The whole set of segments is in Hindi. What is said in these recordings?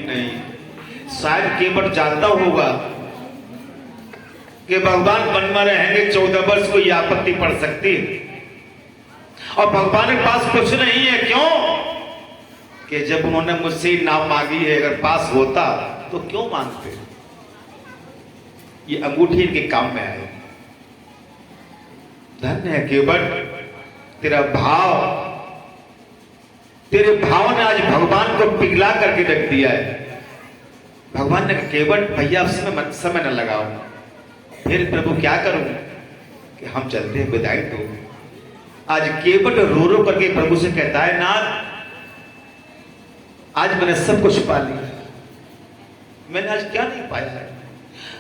नहीं, शायद केवट जानता होगा कि भगवान वन में रहेंगे 14 वर्ष को यह आपत्ति पड़ सकती है और भगवान के पास कुछ नहीं है। क्यों कि जब उन्होंने मुझसे नाम मांगी है, अगर पास होता तो क्यों मांगते। ये अंगूठी इनके काम में आए। धन्य है केवट, तेरा भाव, तेरे भाव ने आज भगवान को पिघला करके रख दिया है। भगवान ने कहा केवट भैया समय न लगाओ। फिर प्रभु क्या करूं कि हम चलते हैं, विदाई दो। आज केवट रो रो करके प्रभु से कहता है नाथ, आज मैंने सब कुछ पा लिया, मैंने आज क्या नहीं पाया है।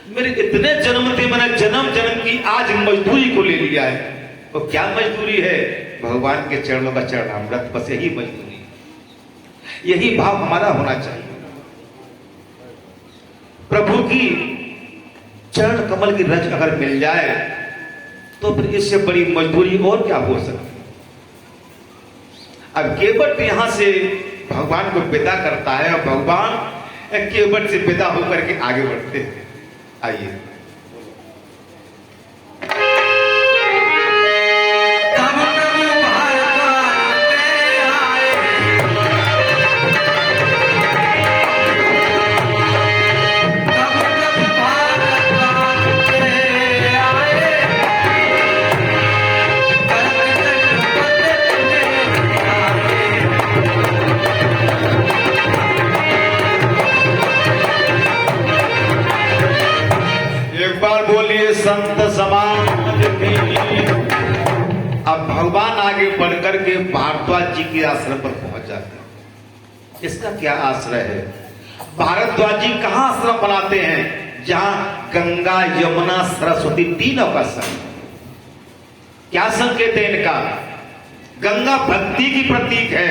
मेरे इतने जन्म थे, मैंने जन्म जन्म की आज मजदूरी को ले लिया है। तो क्या मजदूरी है? भगवान के चरणों का चरणामृत, बस यही मजदूरी। यही भाव हमारा होना चाहिए। प्रभु की चरण कमल की रज अगर मिल जाए तो फिर इससे बड़ी मजदूरी और क्या हो सकती। अब केवट यहां से भगवान को विदा करता है और भगवान केवट से विदा होकर के आगे बढ़ते हैं। आइए संत समान। अब भगवान आगे बढ़कर के भारद्वाज जी के आश्रम पर पहुंच जाते हैं। इसका क्या आश्रय है? भारद्वाज जी कहां आश्रम बनाते हैं? जहां गंगा यमुना सरस्वती तीनों का संग। क्या संकेत है इनका? गंगा भक्ति की प्रतीक है,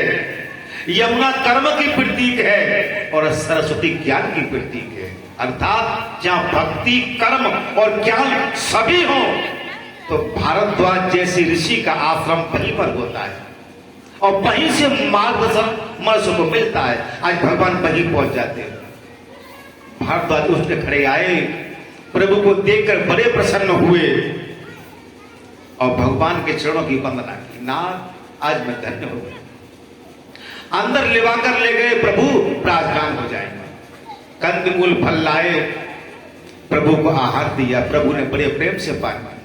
यमुना कर्म की प्रतीक है और सरस्वती ज्ञान की प्रतीक है। अर्थात जहां भक्ति, कर्म और ज्ञान सभी हो तो भारद्वाज जैसे ऋषि का आश्रम वहीं पर होता है और वहीं से मार्गदर्शन मनुष्य को मिलता है। आज भगवान वहीं पहुंच जाते हैं। भारद्वाज उठ के खड़े आए, प्रभु को देखकर बड़े प्रसन्न हुए और भगवान के चरणों की वंदना की। नाथ, आज मैं धन्य हो गया। अंदर लेवाकर ले गए, प्रभु प्राजगान हो जाएंगे। कंदमूल फल लाए, प्रभु को आहार दिया। प्रभु ने बड़े प्रेम से पान किया।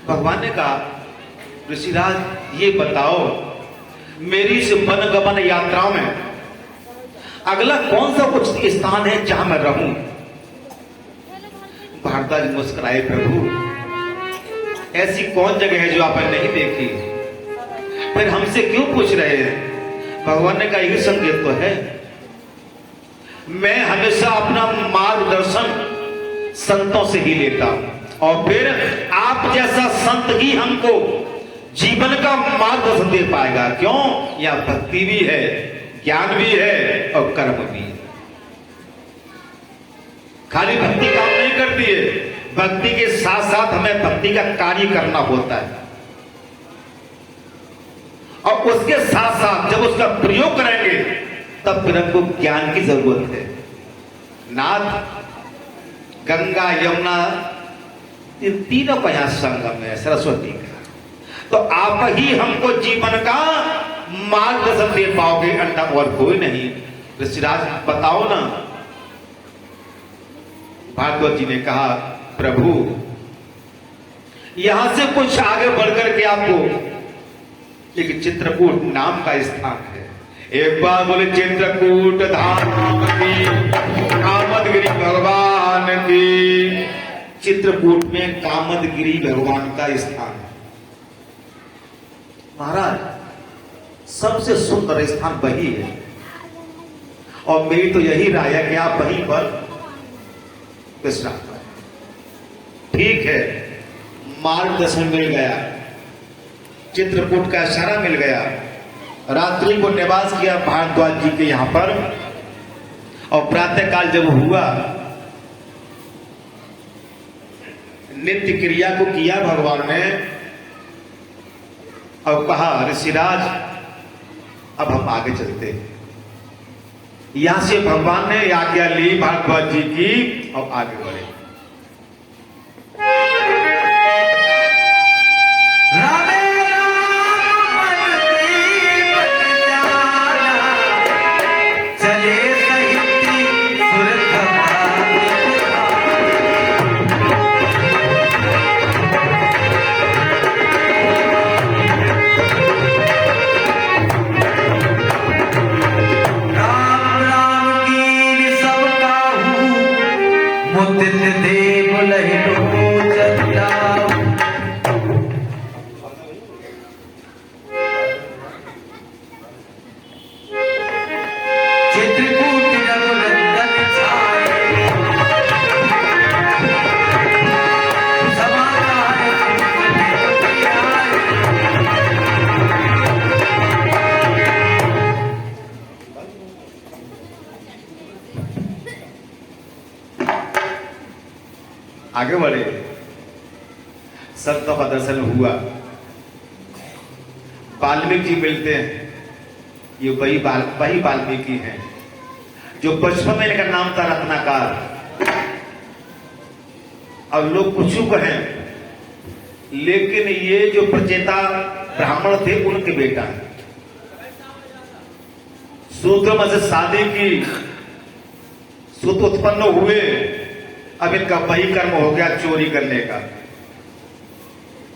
भगवान ने कहा ऋषिराज ये बताओ, मेरी इस वन गमन यात्राओं में अगला कौन सा कुछ स्थान है जहां मैं रहूं? भारद्वाज मुस्कुराए, प्रभु ऐसी कौन जगह है जो आपने नहीं देखी? फिर हमसे क्यों पूछ रहे हैं? भगवान ने कहा यही संकेत तो है, मैं हमेशा अपना मार्गदर्शन संतों से ही लेता हूं और फिर आप जैसा संत ही हमको जीवन का मार्गदर्शन दे पाएगा। क्यों? यह भक्ति भी है, ज्ञान भी है और कर्म भी है। खाली भक्ति काम नहीं करती है, भक्ति के साथ साथ हमें भक्ति का कार्य करना होता है और उसके साथ साथ जब उसका प्रयोग करेंगे तब फिर हमको ज्ञान की जरूरत है। नाथ, गंगा यमुना इन तीनों का यहां संगम है, सरस्वती का। तो आप ही हमको जीवन का मार्गदर्शन दे पाओगे, अन्ना और कोई नहीं। ऋषिराज बताओ ना। भारद्वाज जी ने कहा प्रभु यहां से कुछ आगे बढ़कर के आपको एक चित्रकूट नाम का स्थान है। एक बार बोले चित्रकूट धाम की, कामदगिरी भगवान की। चित्रकूट में कामदगिरी भगवान का स्थान है। महाराज सबसे सुंदर स्थान वही है और मेरी तो यही राय है कि आप वहीं पर विश्राम करें। ठीक है, मार्गदर्शन मिल गया, चित्रकूट का इशारा मिल गया। रात्रि को निवास किया भारद्वाज जी के यहां पर और प्रातः काल जब हुआ नित्य क्रिया को किया भगवान ने और कहा ऋषिराज अब हम आगे चलते हैं। यहां से भगवान ने आज्ञा ली भारद्वाज जी की और आगे बढ़े। आगे बढ़े, संतों का दर्शन हुआ। वाल्मीकि जी मिलते हैं। ये वही वाल्मीकि हैं जो बचपन में इनका नाम था रत्नाकर। अब लोग कुछ हैं, लेकिन ये जो प्रचेता ब्राह्मण थे उनके बेटा हैं। सूत्र में से शादी की, सूत्र उत्पन्न हुए। अब इनका वही कर्म हो गया चोरी करने का।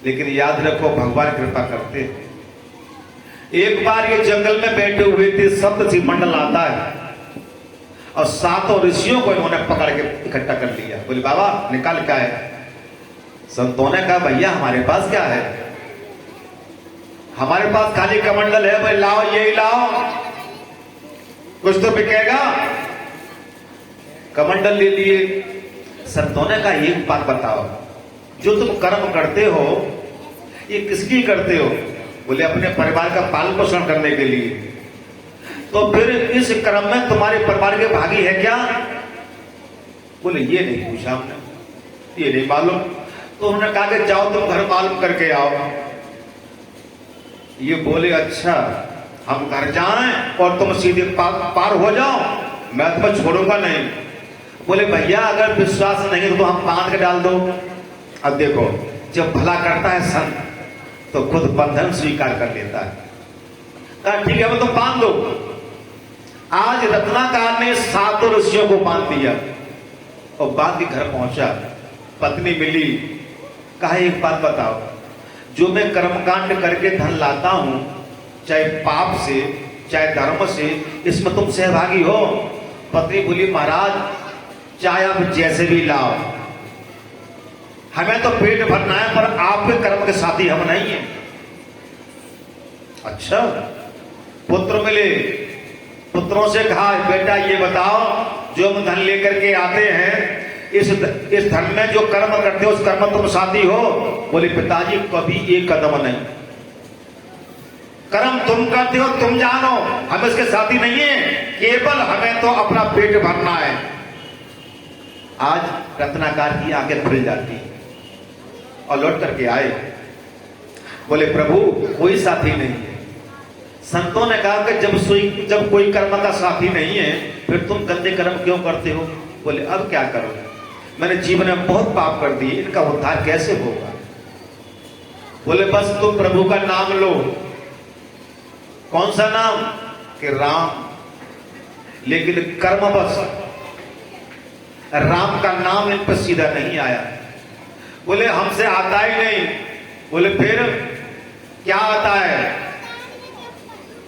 लेकिन याद रखो भगवान कृपा करते हैं। एक बार ये जंगल में बैठे हुए थे, सप्तऋषि मंडल आता है और 7 ऋषियों को इन्होंने पकड़ के इकट्ठा कर लिया। बोले बाबा निकाल क्या है? संतों ने कहा भैया हमारे पास क्या है, हमारे पास खाली कमंडल है। भाई लाओ, यही लाओ, कुछ तो बिकेगा। कमंडल ले लिए। संतों ने कहा एक बात बताओ, जो तुम कर्म करते हो ये किसकी करते हो? बोले अपने परिवार का पालन पोषण करने के लिए। तो फिर इस कर्म में तुम्हारे परिवार के भागी है क्या? बोले ये नहीं पूछा हमने, ये नहीं मालूम। तो उन्होंने कहा कि जाओ तुम घर मालूम करके आओ। ये बोले अच्छा हम घर जाएं और तुम सीधे पार हो जाओ, मैं तुम्हें छोड़ूंगा नहीं। बोले भैया अगर विश्वास नहीं तो हम बांध के डाल दो। अब देखो जब भला करता है संत तो खुद बंधन स्वीकार कर लेता है। कहा ठीक है तुम बांध दो। आज रत्नाकर ने 7 ऋषियों को बांध दिया और बांध के घर पहुंचा। पत्नी मिली, कहा एक बात बताओ, जो मैं कर्मकांड करके धन लाता हूं, चाहे पाप से चाहे धर्म से, इसमें तुम सहभागी हो? पत्नी बोली महाराज चाहे आप जैसे भी लाओ, हमें तो पेट भरना है, पर आपके कर्म के साथी हम नहीं है। अच्छा पुत्र मिले, पुत्रों से कहा बेटा ये बताओ जो हम धन लेकर के आते हैं इस धन में जो कर्म करते हो उस कर्म तुम साथी हो? बोले पिताजी कभी एक कदम नहीं, कर्म तुम करते हो तुम जानो, हम इसके साथी नहीं है, केवल हमें तो अपना पेट भरना है। आज रत्नाकर की आंखें खुल जाती और लौट करके आए। बोले प्रभु कोई साथी नहीं है। संतों ने कहा कि जब कोई कर्म का साथी नहीं है फिर तुम गंदे कर्म क्यों करते हो? बोले अब क्या करो, मैंने जीवन में बहुत पाप कर दिए, इनका उद्धार कैसे होगा? बोले बस तुम प्रभु का नाम लो। कौन सा नाम? कि राम। लेकिन कर्म बस राम का नाम इन पर सीधा नहीं आया। बोले हमसे आता ही नहीं। बोले फिर क्या आता है?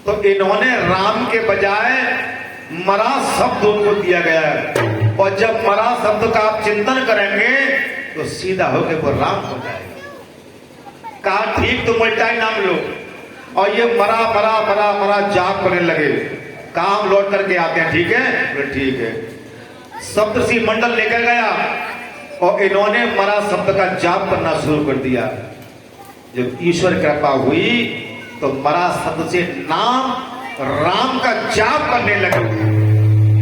तो इन्होंने राम के बजाय मरा शब्द उनको दिया गया है, और जब मरा शब्द का आप चिंतन करेंगे तो सीधा होकर वो राम हो जाएगा। कहा ठीक तुम उल्टा ही नाम लो। और ये मरा मरा मरा मरा जाप करने लगे। काम लौट करके आते हैं, ठीक है? बोले ठीक है। सप्तऋषि मंडल लेकर गया और इन्होंने मरा शब्द का जाप करना शुरू कर दिया। जब ईश्वर कृपा हुई तो मरा शब्द से नाम राम का जाप करने लगे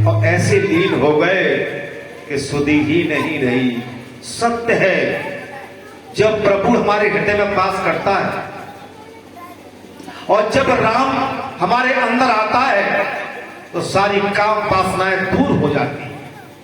और ऐसे लीन हो गए कि सुधि ही नहीं रही। सत्य है जब प्रभु हमारे हृदय में वास करता है और जब राम हमारे अंदर आता है तो सारी काम वासनाएं दूर